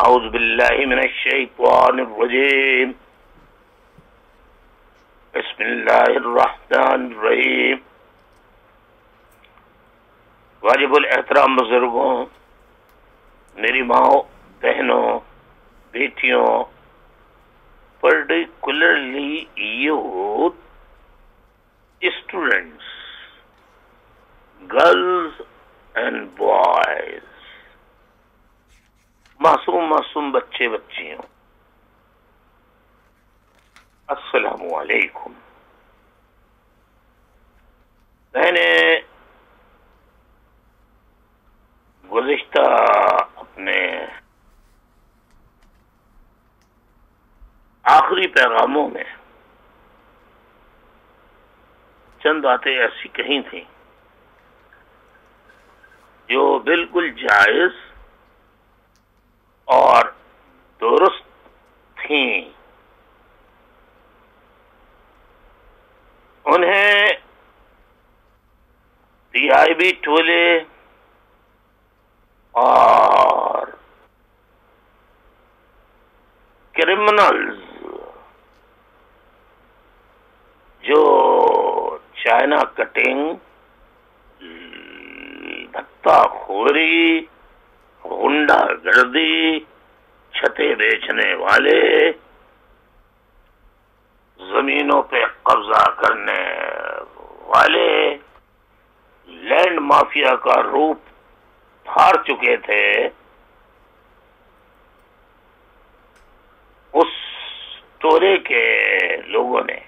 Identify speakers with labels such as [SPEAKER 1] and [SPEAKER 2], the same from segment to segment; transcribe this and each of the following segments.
[SPEAKER 1] اعوذ باللہ من الشیطان الرجیم بسم اللہ الرحمن الرحیم. واجب الاحترام بزرگوں، میری ماؤں، بہنوں، بیٹیوں، particularly youth, students, girls and boys، معصوم بچے بچیوں، السلام علیکم. میں نے گزشتہ اپنے آخری پیغاموں میں چند باتیں ایسی کہی تھیں جو بالکل جائز اور درست تھیں. انہیں پی آئی بی ٹولے اور کرمنلز جو چائنا کٹنگ، دھکا خوری، غنڈہ گردی، چھتیں بیچنے والے، زمینوں پہ قبضہ کرنے والے، لینڈ مافیا کا روپ دھار چکے تھے، اس ٹولے کے لوگوں نے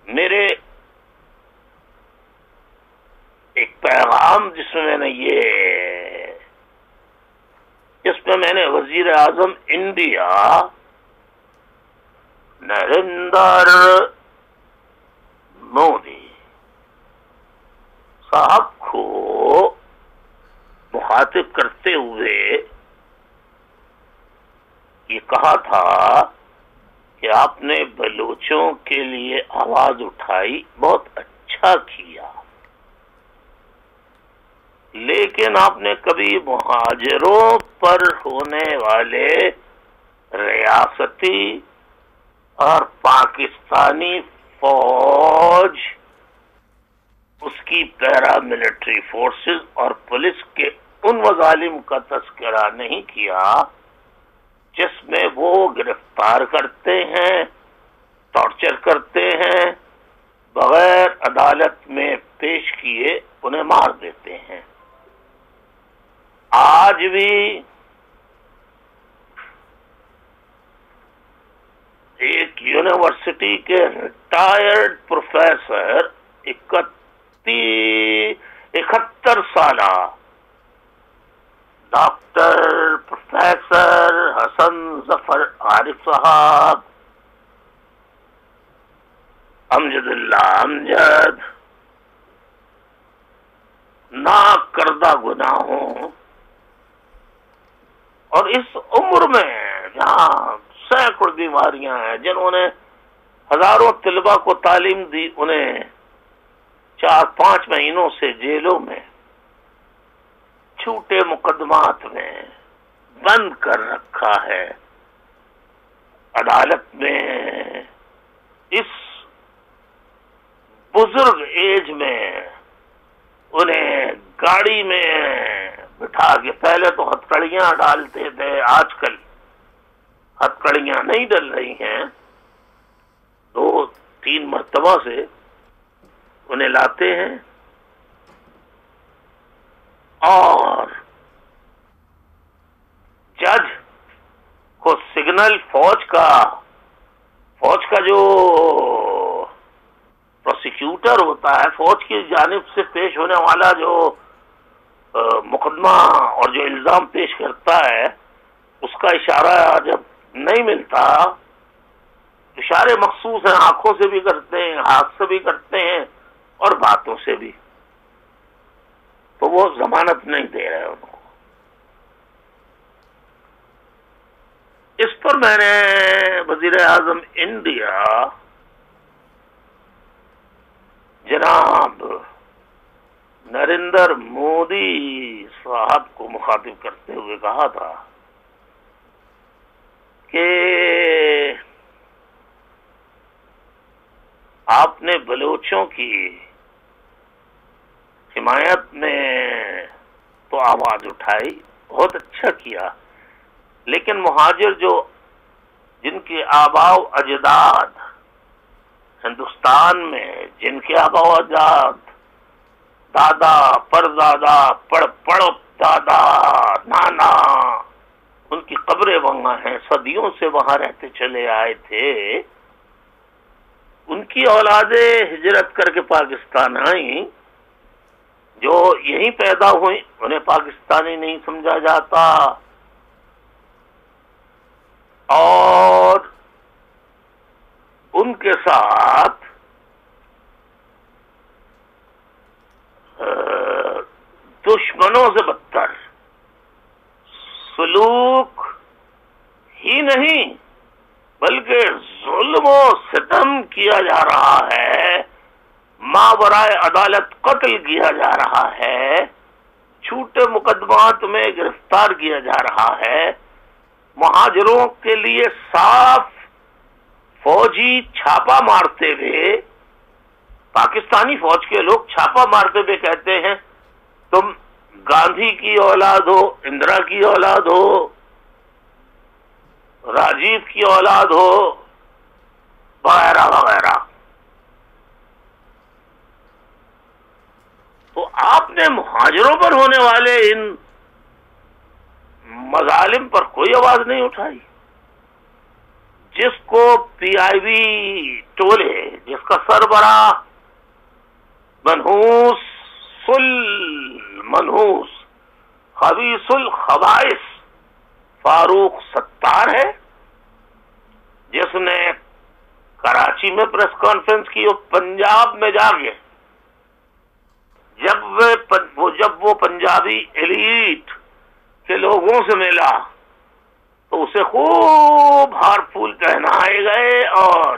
[SPEAKER 1] میرے ایک پیغام جس میں میں نے وزیر اعظم انڈیا نریندر مودی صاحب کو مخاطب کرتے ہوئے یہ کہا تھا کہ آپ نے بلوچوں کے لیے آواز اٹھائی، بہت اچھا کیا، لیکن آپ نے کبھی مہاجروں پر ہونے والے ریاستی اور پاکستانی فوج، اس کی پیرا ملٹری فورسز اور پولیس کے ان مظالم کا تذکرہ نہیں کیا جس میں وہ گرفتار کرتے ہیں، ٹارچر کرتے ہیں، بغیر عدالت میں پیش کیے انہیں مار دیتے ہیں. آج بھی ایک یونیورسٹی کے ریٹائرڈ پروفیسر 71 سالہ ڈاکٹر پروفیسر حسن ظفر عارف صاحب، امجد اللہ امجد، ناک کردہ گناہوں اور اس عمر میں جہاں سینکڑوں بیماریاں ہیں، جنہوں نے ہزاروں طلباء کو تعلیم دی، انہیں 4-5 مہینوں سے جیلوں میں چھوٹے مقدمات میں بند کر رکھا ہے. عدالت میں اس بزرگ ایج میں انہیں گاڑی میں بٹھا کے، پہلے تو ہتھکڑیاں ڈالتے تھے، آج کل ہتھکڑیاں نہیں ڈل رہی ہیں، 2-3 مرتبہ سے انہیں لاتے ہیں اور جج کو سگنل فوج کا جو پروسیکیوٹر ہوتا ہے، فوج کی جانب سے پیش ہونے والا جو مقدمہ اور جو الزام پیش کرتا ہے، اس کا اشارہ جب نہیں ملتا، اشارے مخصوص ہیں، آنکھوں سے بھی کرتے ہیں، ہاتھ سے بھی کرتے ہیں اور باتوں سے بھی، تو وہ ضمانت نہیں دے رہے ان کو. اس پر میں نے وزیر اعظم انڈیا جناب نریندر مودی صاحب کو مخاطب کرتے ہوئے کہا تھا کہ آپ نے بلوچوں کی حمایت میں تو آواز اٹھائی، بہت اچھا کیا، لیکن مہاجر جن کے آباء و اجداد ہندوستان میں، جن کے آباء و اجداد دادا پردادا پڑ دادا نانا، ان کی قبریں وہاں ہیں، صدیوں سے وہاں رہتے چلے آئے تھے، ان کی اولادیں ہجرت کر کے پاکستان آئیں، جو یہیں پیدا ہوئی، انہیں پاکستانی نہیں سمجھا جاتا، اور ان کے ساتھ دشمنوں سے بدتر سلوک ہی نہیں بلکہ ظلم و ستم کیا جا رہا ہے، ماورائے عدالت قتل کیا جا رہا ہے، جھوٹے مقدمات میں گرفتار کیا جا رہا ہے، مہاجروں کے لیے صاف فوجی چھاپا مارتے ہوئے، پاکستانی فوج کے لوگ چھاپا مارتے ہوئے کہتے ہیں تم گاندھی کی اولاد ہو، اندرا کی اولاد ہو، راجیو کی اولاد ہو، وغیرہ وغیرہ۔ تو آپ نے مہاجروں پر ہونے والے ان مظالم پر کوئی آواز نہیں اٹھائی، جس کو پی آئی بی ٹولے، جس کا سربراہ منحوس خبیث الخبائث فاروق ستار ہے، جس نے کراچی میں پریس کانفرنس کی اور پنجاب میں جا کے جب وہ پنجابی ایلیٹ کے لوگوں سے ملا تو اسے خوب ہار پھول پہنائے گئے اور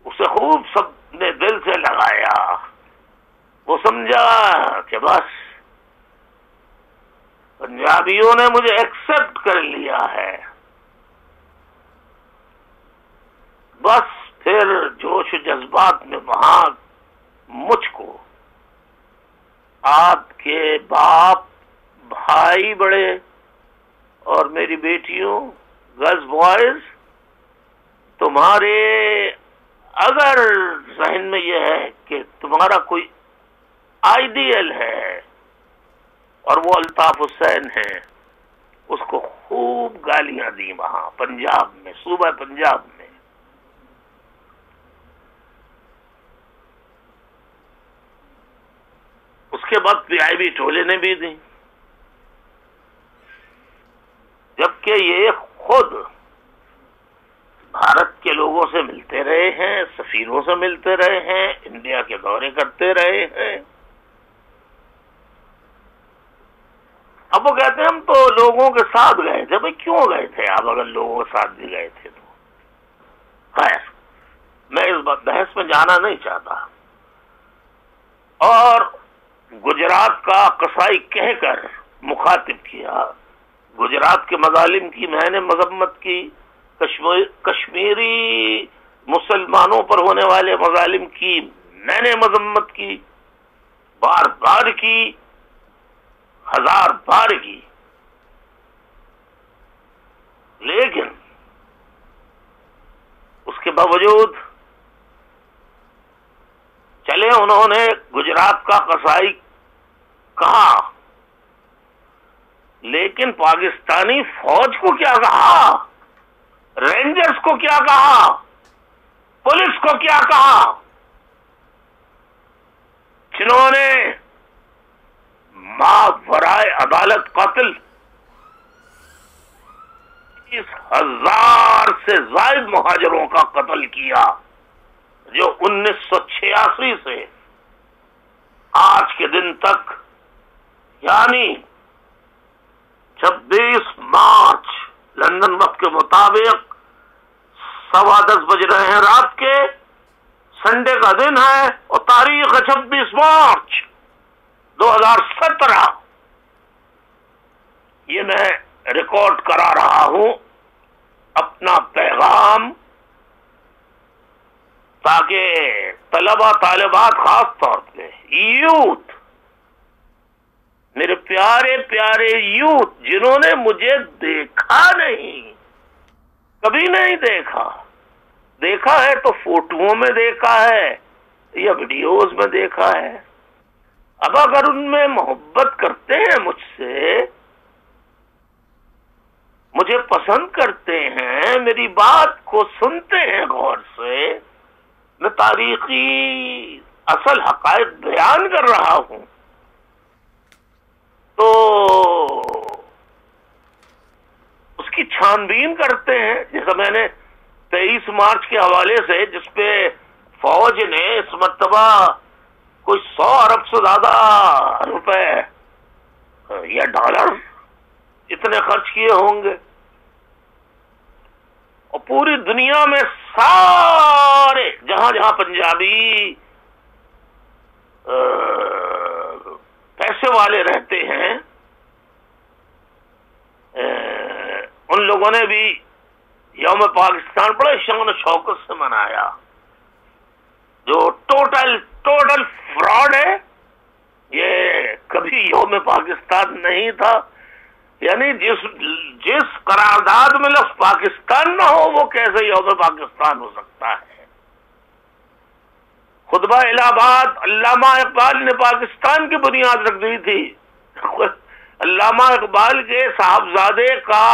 [SPEAKER 1] اسے خوب سب نے دل سے لگایا۔ وہ سمجھا کہ بس پنجابیوں نے مجھے ایکسپٹ کر لیا ہے، بس پھر جوش و جذبات میں وہاں مجھ کو آپ کے باپ، بھائی بڑے اور میری بیٹیوں، گرلز بوائز، تمہارے اگر ذہن میں یہ ہے کہ تمہارا کوئی آئیڈیل ہے اور وہ الطاف حسین ہے، اس کو خوب گالیاں دی وہاں پنجاب میں، صوبہ پنجاب میں۔ اس کے بعد پی آئی بی ٹولے نے بھی دی، جبکہ یہ خود بھارت کے لوگوں سے ملتے رہے ہیں، سفیروں سے ملتے رہے ہیں، انڈیا کے دورے کرتے رہے ہیں۔ اب وہ کہتے ہیں ہم تو لوگوں کے ساتھ گئے تھے۔ بھائی کیوں گئے تھے آپ اگر لوگوں کے ساتھ بھی گئے تھے تو؟ خیر، میں اس بحث میں جانا نہیں چاہتا۔ اور گجرات کا قصائی کہہ کر مخاطب کیا، گجرات کے مظالم کی میں نے مذمت کی، کشمیری مسلمانوں پر ہونے والے مظالم کی میں نے مذمت کی، بار بار کی، ہزار بار کی، لیکن اس کے باوجود چلے انہوں نے گجرات کا قصائی کہا، لیکن پاکستانی فوج کو کیا کہا، رینجرز کو کیا کہا، پولیس کو کیا کہا، جنہوں نے ماورائے عدالت قتل 30,000 سے زائد مہاجروں کا قتل کیا، جو 1986 سے آج کے دن تک، یعنی 26 مارچ لندن وقت کے مطابق 10:15 بج رہے ہیں رات کے، سنڈے کا دن ہے اور تاریخ ہے 26 مارچ، 2017 یہ میں ریکارڈ کرا رہا ہوں اپنا پیغام، تاکہ طلبہ طالبات خاص طور پہ یوتھ، میرے پیارے پیارے یوتھ جنہوں نے مجھے دیکھا نہیں، کبھی نہیں دیکھا ہے تو فوٹوؤں میں دیکھا ہے یا ویڈیوز میں دیکھا ہے، اب اگر ان میں محبت کرتے ہیں مجھ سے، مجھے پسند کرتے ہیں، میری بات کو سنتے ہیں غور سے، میں تاریخی اصل حقائق بیان کر رہا ہوں، تو اس کی چھان بین کرتے ہیں، جیسا میں نے 23 مارچ کے حوالے سے، جس پہ فوج نے اس مرتبہ کوئی 100 ارب سے زیادہ روپے یا ڈالر اتنے خرچ کیے ہوں گے، اور پوری دنیا میں سارے جہاں جہاں پنجابی پیسے والے رہتے ہیں، ان لوگوں نے بھی یوم پاکستان بڑے شان و شوکت سے منایا، جو ٹوٹل فراڈ ہے، یہ کبھی یوم پاکستان نہیں تھا، یعنی جس قرارداد میں لفظ پاکستان نہ ہو وہ کیسے یوم پاکستان ہو سکتا ہے؟ خطبہ الہ آباد علامہ اقبال نے پاکستان کی بنیاد رکھ دی تھی، علامہ اقبال کے صاحبزادے کا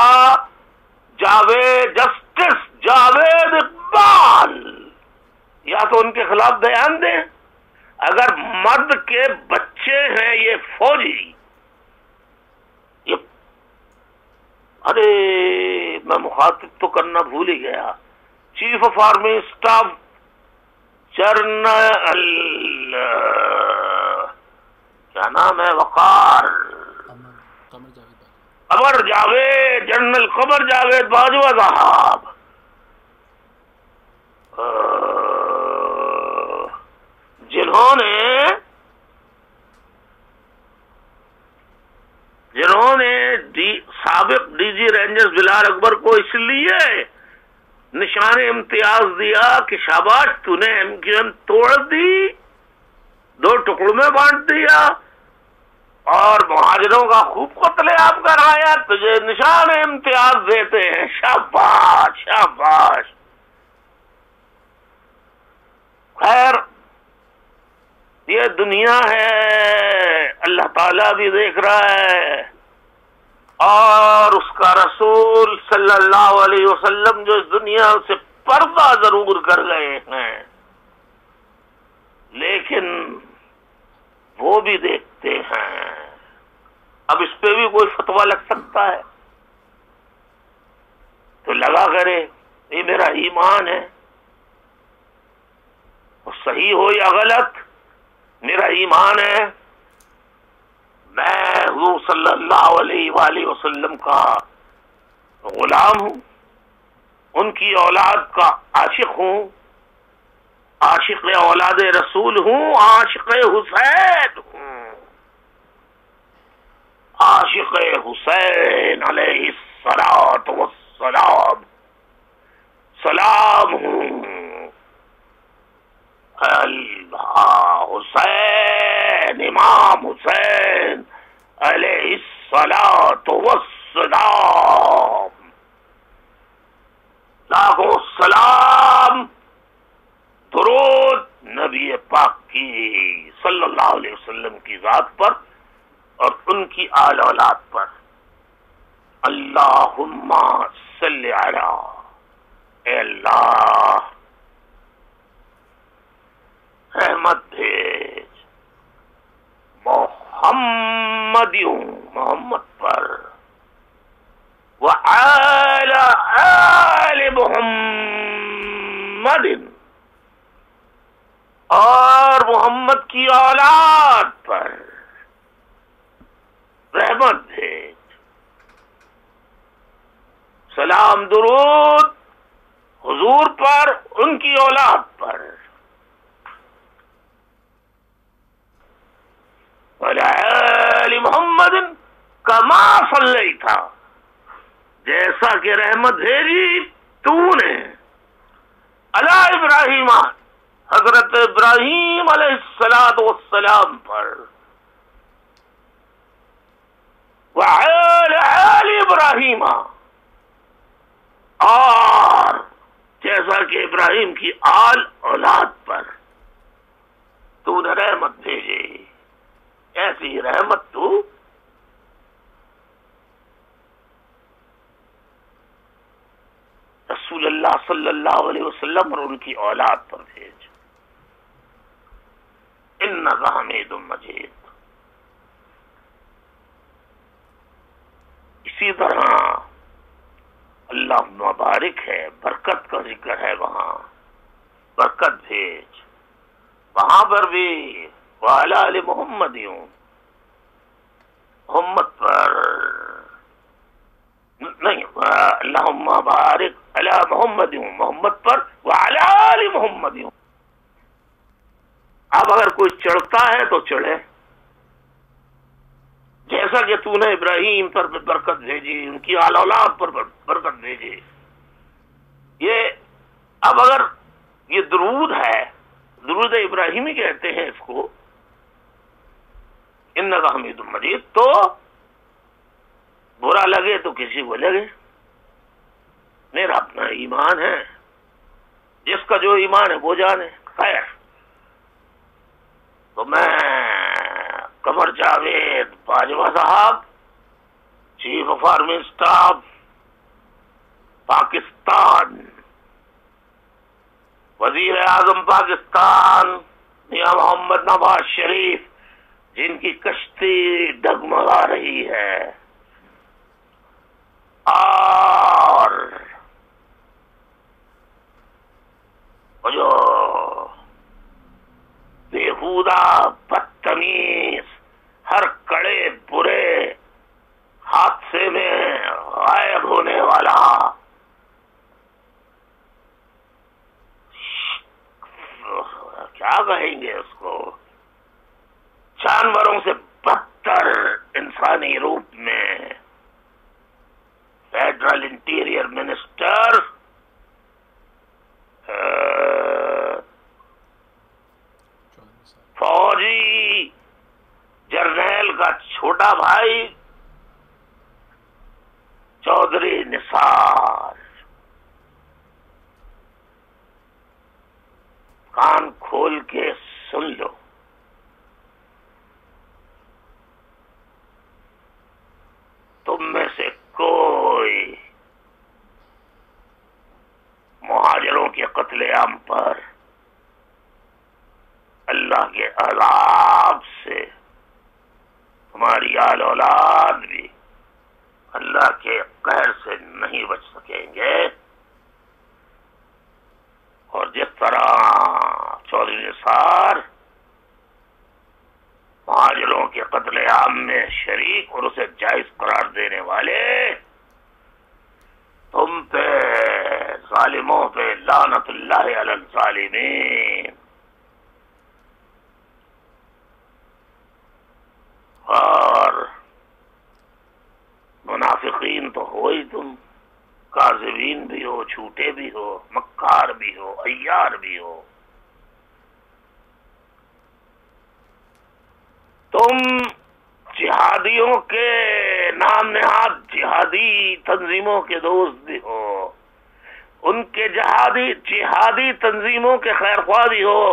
[SPEAKER 1] جسٹس جاوید اقبال، یا تو ان کے خلاف بیان دیں، اگر مرد کے بچے ہیں یہ فوجی، ارے میں مخاطب تو کرنا بھول ہی گیا، chief of army staff general کیا نام ہے، وقار قمر جاوید، جنرل قمر جاوید باجوہ صاحب، جنہوں نے سابق ڈی جی رینجرز بلال اکبر کو اس لیے نشان امتیاز دیا کہ شاباش تو نے ایم کیو ایم توڑ دی، 2 ٹکڑوں میں بانٹ دیا اور مہاجروں کا خوب قتل عام کرایا، تجھے نشان امتیاز دیتے ہیں، شاباش شاباش۔ خیر یہ دنیا ہے، اللہ تعالیٰ بھی دیکھ رہا ہے، اور اس کا رسول صلی اللہ علیہ وسلم جو اس دنیا سے پردہ ضرور کر گئے ہیں، لیکن وہ بھی دیکھتے ہیں۔ اب اس پہ بھی کوئی فتویٰ لگ سکتا ہے تو لگا کرے، یہ میرا ایمان ہے، صحیح ہو یا غلط میرا ایمان ہے، میں حضور صلی اللہ علیہ وآلہ وسلم کا غلام ہوں، ان کی اولاد کا عاشق ہوں، عاشق اولاد رسول ہوں، عاشق حسین ہوں، عاشق حسین علیہ الصلاۃ والسلام سلام ہوں، اللہ حسین امام حسین علیہ الصلاۃ والسلام، لاکھوں سلام درود نبی پاک کی صلی اللہ علیہ وسلم کی ذات پر اور ان کی آل اولاد پر، اللہم صلی علی، اے اللہ رحمت بھیج محمد پر، وعلی آل محمد، اور محمد کی اولاد پر رحمت بھیج، سلام درود حضور پر، ان کی اولاد پر، وَلَا تھا، جیسا کہ رحمت بھیجی تو نے علی ابراہیم، حضرت ابراہیم علیہ السلام پر، وعلی آل ابراہیم، اور جیسا کہ ابراہیم کی آل اولاد پر تو نے رحمت بھیجی، ایسی رحمت تو رسول اللہ صلی اللہ علیہ وسلم اور ان کی اولاد پر بھیج۔ انک حمید مجید۔ اسی طرح اللہ مبارک ہے، برکت کا ذکر ہے، وہاں برکت بھیج، وہاں پر بھی وعلی آل محمد، محمد پر نہیں، اللہم بارک علی محمد، محمد پر وعلی آل محمد۔ اب اگر کوئی چڑھتا ہے تو چڑھے، جیسا کہ تو نے ابراہیم پر برکت بھیجی، ان کی آل اولاد پر برکت بھیجی۔ یہ اب اگر یہ درود ہے، درود ابراہیمی کہتے ہیں اس کو، انک حمید مجید، تو برا لگے تو کسی کو لگے، میرا اپنا ایمان ہے، جس کا جو ایمان ہے وہ جانے۔ خیر، تو میں قمر جاوید باجوہ صاحب، chief of army staff Pakistan, وزیر اعظم پاکستان میاں محمد نواز شریف، جن کی کشتی ڈگمگا رہی ہے اور جو بےہودہ بدتمیز ہر کڑے برے حادثے میں غائب ہونے والا کیا کہیں گے اس کو، جانوروں سے بدتر انسانی روپ میں فیڈرل انٹیریئر منسٹر فوجی جرنیل کا چھوٹا بھائی چودھری نثار، کان کھول کے سن لو، تم میں سے کوئی مہاجروں کے قتل عام پر اللہ کے عذاب سے، ہماری آل اولاد بھی اللہ کے قہر سے نہیں بچ سکیں گے۔ اور جس طرح چودھری نثار مہاجروں کے قتل عام میں شریک اور اسے جائز قرار دینے والے، تم پہ ظالموں پہ لعنت اللہ علی الظالمین، اور منافقین تو ہو ہی، تم کاذبین بھی ہو، جھوٹے بھی ہو، مکار بھی ہو، عیار بھی ہو۔ تم جہادیوں کے نام نہاد جہادی تنظیموں کے دوست بھی ہو، ان کے جہادی تنظیموں کے خیر خواہ بھی ہو۔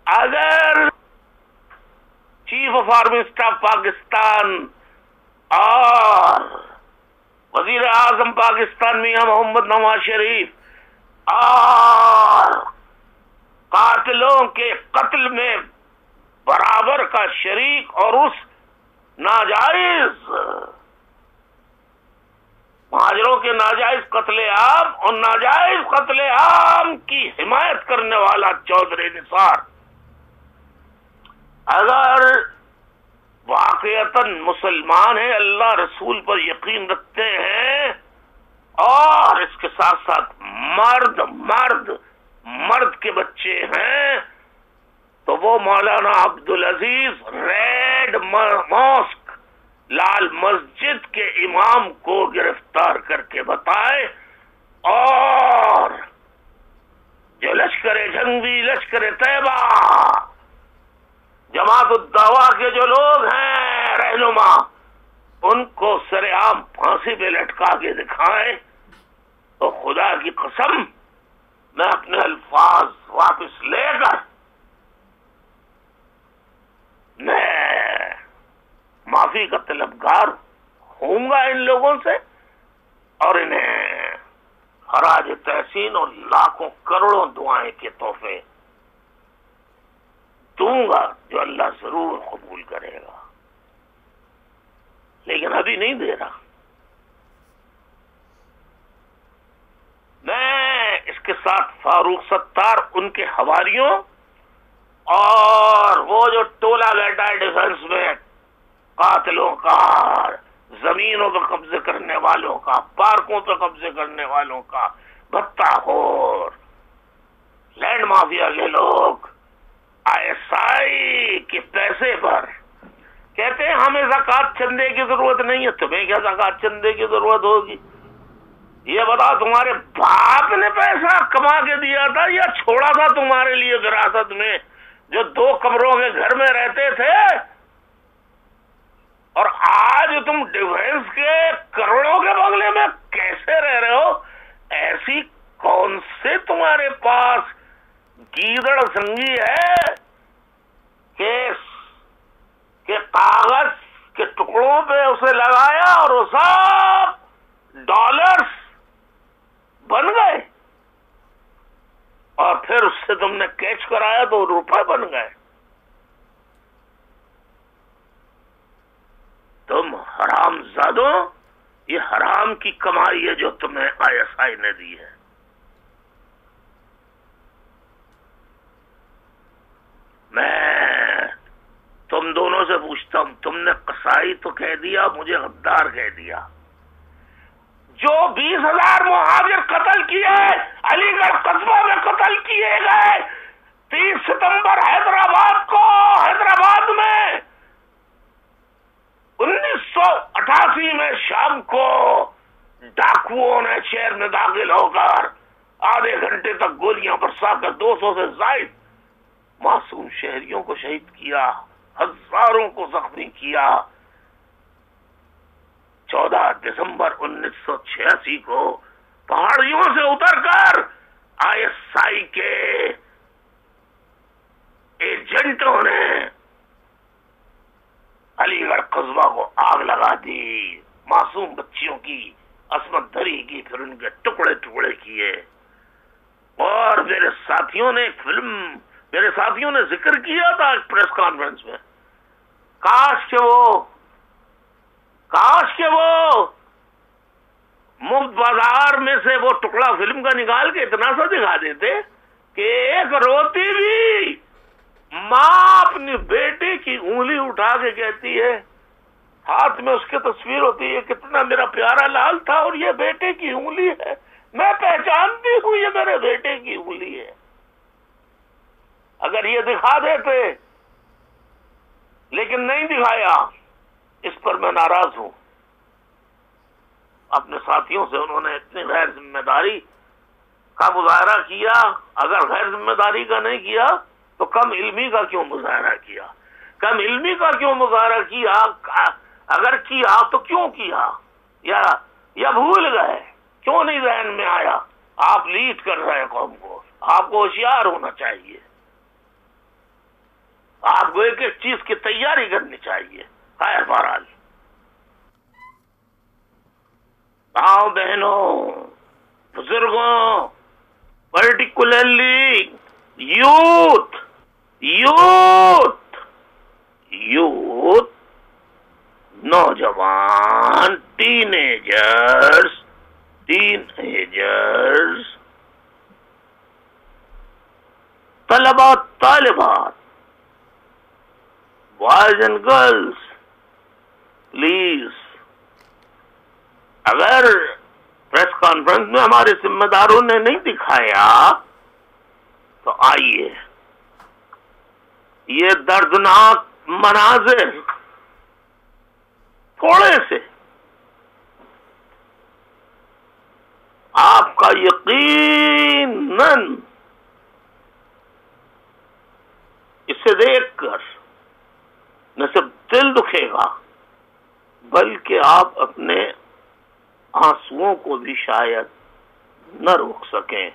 [SPEAKER 1] اگر chief of army staff Pakistan اور وزیر اعظم پاکستان میاں محمد نواز شریف اور قاتلوں کے قتل میں برابر کا شریک اور اس ناجائز مہاجروں کے ناجائز قتل عام اور ناجائز قتل عام کی حمایت کرنے والا چودھری نثار اگر واقعتاً مسلمان ہیں، اللہ رسول پر یقین رکھتے ہیں، اور اس کے ساتھ ساتھ مرد کے بچے ہیں، تو وہ مولانا عبدالعزیز ریڈ ماسک لال مسجد کے امام کو گرفتار کر کے بتائے، اور جو لشکر جنگی، لشکر طیبہ، جماعت الدعویٰ کے جو لوگ ہیں رہنما، ان کو سر عام پھانسی پہ لٹکا کے دکھائیں، تو خدا کی قسم میں اپنے الفاظ واپس لے کر میں معافی کا طلبگار ہوں گا ان لوگوں سے، اور انہیں خراج تحسین اور لاکھوں کروڑوں دعائیں کے تحفے دوں گا، جو اللہ ضرور قبول کرے گا، لیکن ابھی نہیں دے رہا۔ میں اس کے ساتھ فاروق ستار، ان کے حواریوں، اور وہ جو ٹولہ بیٹھا ہے ڈیفنس میں قاتلوں کا، زمینوں پہ قبضے کرنے والوں کا، پارکوں پہ قبضے کرنے والوں کا، بھتہ خور، لینڈ مافیا کے لوگ، ISI کے پیسے پر کہتے ہیں ہمیں زکوٰۃ چندے کی ضرورت نہیں ہے۔ تمہیں کیا زکوٰۃ چندے کی ضرورت ہوگی؟ یہ بتاؤ، تمہارے باپ نے پیسہ کما کے دیا تھا یا چھوڑا تھا تمہارے لیے وراثت میں، جو 2 کمروں کے گھر میں رہتے تھے؟ اور آج تم ڈیفنس کے کروڑوں کے بنگلے میں کیسے رہ رہے ہو؟ ایسی کون سے تمہارے پاس گیدڑ سنگی ہے کہ کاغذ کے ٹکڑوں پہ اسے لگایا اور وہ سب ڈالرز بن گئے، اور پھر اس سے تم نے کیچ کرایا تو روپے بن گئے؟ تم حرام زادوں، یہ حرام کی کمائی ہے جو تمہیں ISI نے دی ہے۔ میں تم دونوں سے پوچھتا ہوں، تم نے قصائی تو کہہ دیا، مجھے غدار کہہ دیا۔ جو 20,000 مہاجر قتل کیے، علی گڑھ قصبہ میں قتل کیے گئے 30 ستمبر حیدرآباد کو، حیدرآباد میں 1988 میں شام کو ڈاکوؤں نے شہر میں داخل ہو کر آدھے گھنٹے تک گولیاں برسا کر 200 سے زائد معصوم شہریوں کو شہید کیا، ہزاروں کو زخمی کیا۔ 14 دسمبر 1986 کو پہاڑیوں سے اتر کر ISI کے ایجنٹوں نے علی گڑھ قصبہ کو آگ لگا دی، معصوم بچیوں کی عصمت دری کی، پھر ان کے ٹکڑے ٹکڑے کیے۔ اور میرے ساتھیوں نے ذکر کیا تھا پریس کانفرنس میں، کاش کہ وہ مفت بازار میں سے وہ ٹکڑا فلم کا نکال کے اتنا سا دکھا دیتے کہ ایک روتی بھی ماں اپنی بیٹی کی انگلی اٹھا کے کہتی ہے، ہاتھ میں اس کی تصویر ہوتی ہے، کتنا میرا پیارا لال تھا اور یہ بیٹے کی انگلی ہے، میں پہچانتی ہوں یہ میرے بیٹے کی انگلی ہے۔ اگر یہ دکھا دیتے، لیکن نہیں دکھایا، اس پر میں ناراض ہوں۔ اپنے ساتھیوں سے انہوں نے اتنی غیر ذمہ داری کا مظاہرہ کیا، اگر غیر ذمہ داری کا نہیں کیا تو کم علمی کا کیوں مظاہرہ کیا؟ کم علمی کا کیوں مظاہرہ کیا؟ اگر کیا تو کیوں کیا؟ یا بھول گئے؟ کیوں نہیں ذہن میں آیا؟ آپ لیڈ کر رہے قوم کو، آپ کو ہوشیار ہونا چاہیے، آپ کو ایک ایک چیز کی تیاری کرنی چاہیے۔ خیر بہرحال، بھاؤ بہنوں، بزرگوں، پرٹیکولرلی یوتھ، نوجوان، ٹین ایجرز، طلباء طالبات، بوائز اینڈ گرلز، پلیز، اگر پریس کانفرنس میں ہمارے ذمہ داروں نے نہیں دکھایا تو آئیے یہ دردناک مناظر تھوڑے سے آپ کا یقیناً اسے دیکھ کر نہ صرف دل دکھے گا بلکہ آپ اپنے آنسوؤں کو بھی شاید نہ روک سکیں.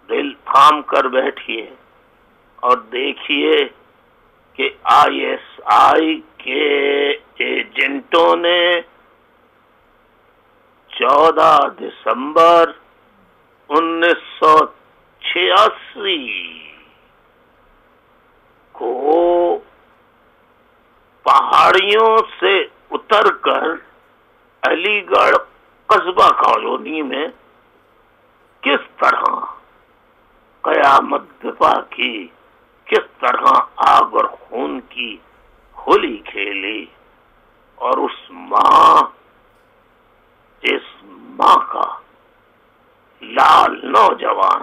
[SPEAKER 1] دل تھام کر بیٹھیے اور دیکھیے کہ ISI کے ایجنٹوں نے 14 دسمبر 1986 کو پہاڑیوں سے اتر کر علی گڑھ قصبہ کالونی میں کس طرح قیامت برپا کی، کس طرح آگ اور خون کی ہولی کھیلی، اور اس ماں جس ماں کا لال نوجوان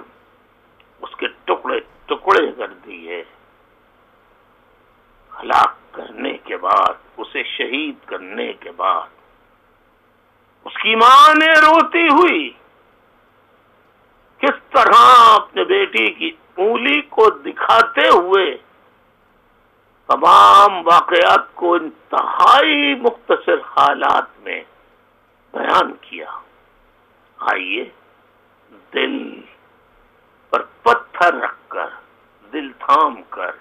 [SPEAKER 1] اس کے ٹکڑے ٹکڑے کر دیے، ہلاک کرنے کے بعد، اسے شہید کرنے کے بعد اس کی ماں نے روتی ہوئی کس طرح اپنے بیٹی کی انگلی کو دکھاتے ہوئے تمام واقعات کو انتہائی مختصر حالات میں بیان کیا. آئیے دل پر پتھر رکھ کر، دل تھام کر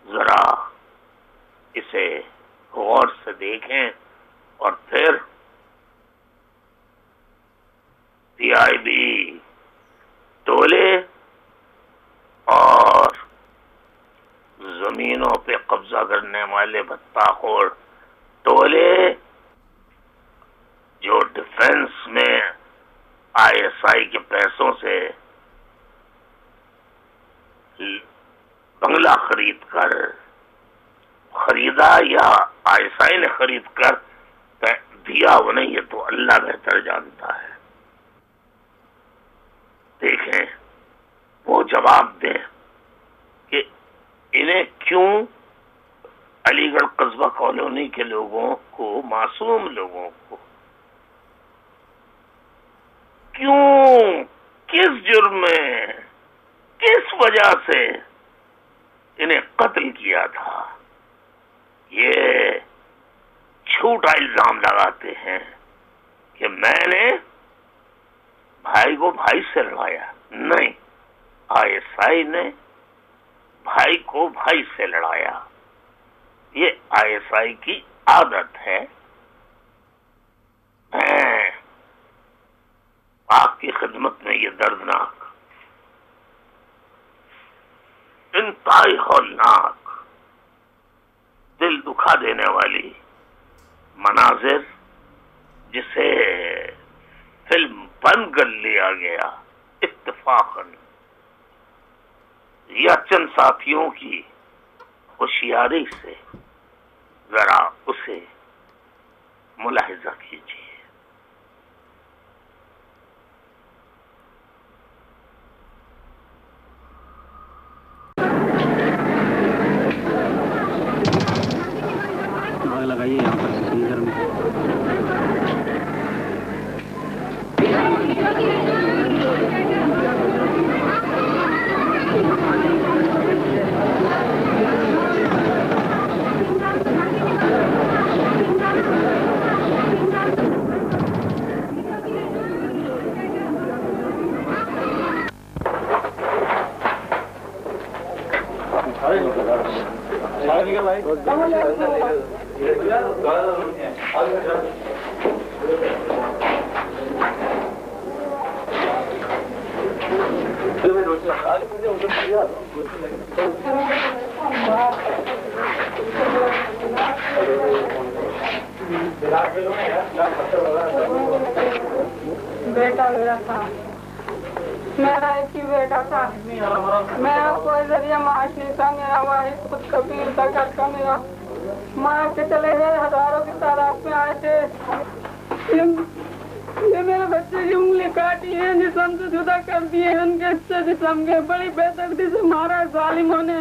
[SPEAKER 1] ذرا اسے غور سے دیکھیں اور پھر PIB ٹولے اور زمینوں پہ قبضہ کرنے والے بھتاخور ٹولے جو ڈیفنس میں ISI کے پیسوں سے بنگلہ خریدا یا ISI نے خرید کر دیا، وہ نہیں، یہ تو اللہ بہتر جانتا ہے. دیکھیں وہ جواب دیں کہ انہیں کیوں علی گڑھ قصبہ کالونی کے لوگوں کو، معصوم لوگوں کو کیوں، کس جرم میں، کس وجہ سے انہیں قتل کیا تھا. یہ جھوٹا الزام لگاتے ہیں کہ میں نے بھائی کو بھائی سے لڑایا. نہیں، ISI نے بھائی کو بھائی سے لڑایا. یہ ISI کی عادت ہے. آپ کی خدمت میں یہ دردناک، انتہائی ہولناک، دل دکھا دینے والی مناظر جسے فلم بند کر لیا گیا اتفاقاً یا چند ساتھیوں کی ہوشیاری سے، ذرا اسے ملاحظہ کیجیے.
[SPEAKER 2] لگائیے یہاں پر فریزر میں.
[SPEAKER 3] بیٹا میرا تھا، میرا ایک ہی بیٹا تھا. میرا کوئی ذریعہ معاش نہیں تھا. میرا واحد خود کبیر تھا گھر کا. میرا ماں کے چلے گئے، ہزاروں کی تعداد میں آئے تھے. یہ میرے بچے کی انگلی کاٹی ہے، جسم سے جدا کر دیے، ان کے حصے جسم کے بڑی بے دردی سے مارا ظالموں نے.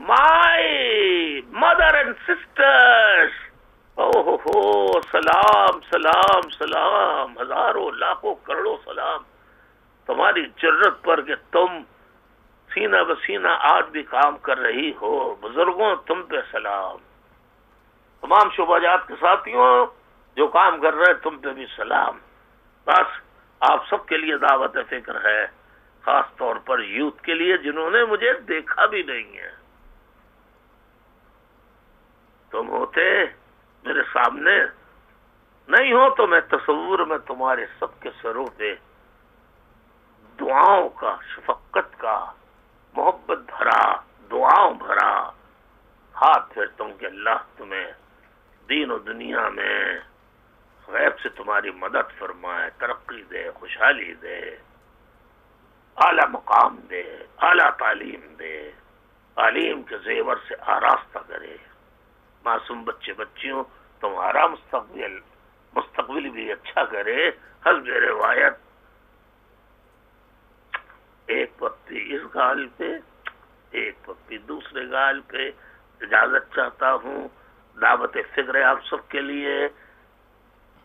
[SPEAKER 1] my mother and sisters اوہ ہو، سلام سلام سلام، ہزاروں لاکھوں کروڑوں سلام تمہاری جرت پر کہ تم سینہ بسینہ آج بھی کام کر رہی ہو. بزرگوں تم پہ سلام. تمام شعبہ جات کے ساتھیوں جو کام کر رہے تم پہ بھی سلام. بس آپ سب کے لیے دعوت فکر ہے، خاص طور پر یوتھ کے لیے جنہوں نے مجھے دیکھا بھی نہیں ہے. تم ہوتے میرے سامنے، نہیں ہو تو میں تصور میں تمہارے سب کے سروں پہ دعاؤں کا، شفقت کا، محبت بھرا، دعاؤں بھرا ہاتھ پھیرتا ہوں کہ اللہ تمہیں دین و دنیا میں غیب سے تمہاری مدد فرمائے، ترقی دے، خوشحالی دے، اعلیٰ مقام دے، اعلیٰ تعلیم دے، تعلیم کے زیور سے آراستہ کرے. معصوم بچے بچیوں تمہارا مستقبل بھی اچھا کرے. حسب روایت ایک پپی اس گال پہ، ایک پپی دوسرے گال پہ. اجازت چاہتا ہوں، دعوت فکر آپ سب کے لیے.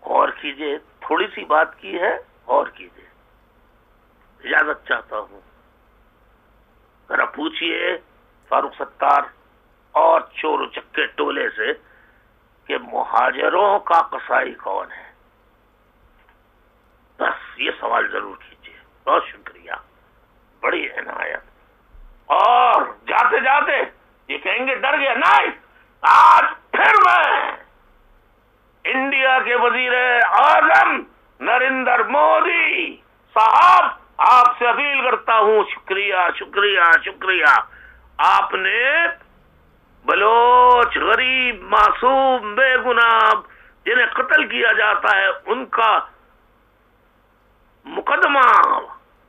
[SPEAKER 1] اور کیجئے، تھوڑی سی بات کی ہے، اور کیجئے. اجازت چاہتا ہوں. ذرا پوچھئے فاروق ستار اور چور و چکے ٹولے سے کہ مہاجروں کا قصائی کون ہے. بس یہ سوال ضرور کیجئے. بہت شکریہ، بڑی عنایت. اور جاتے جاتے یہ کہیں گے ڈر گیا، نہیں، آج پھر میں انڈیا کے وزیر اعظم نریندر مودی صاحب آپ سے اپیل کرتا ہوں. شکریہ شکریہ شکریہ. آپ نے بلوچ، غریب، معصوم، بے گناہ جنہیں قتل کیا جاتا ہے ان کا مقدمہ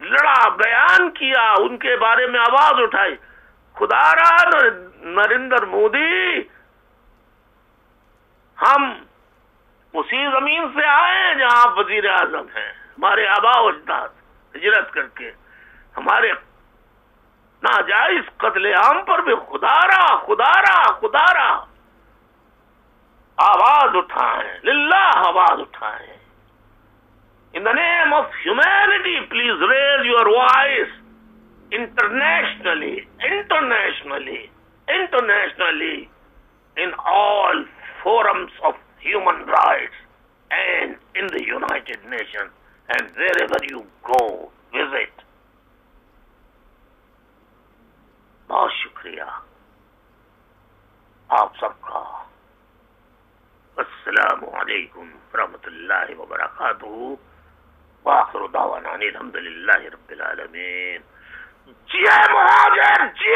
[SPEAKER 1] لڑا، بیان کیا، ان کے بارے میں آواز اٹھائی. خدا را نریندر مودی، ہم اسی زمین سے آئے ہیں جہاں آپ وزیر اعظم ہیں. ہمارے آباء و اجداد ہجرت کر کے ہمارے ناجائز قتل عام پر بھی خدا را آواز اٹھائیں، للہ آواز اٹھائیں. In the name of humanity, please raise your voice internationally, in all forums of human rights and in the United Nations and wherever you go, visit. بہت شکریہ آپ سب کا. السلام علیکم ورحمۃ اللہ وبرکاتہ. وآخر دعوانا الحمد للہ رب العالمین. جی مہاجر، جی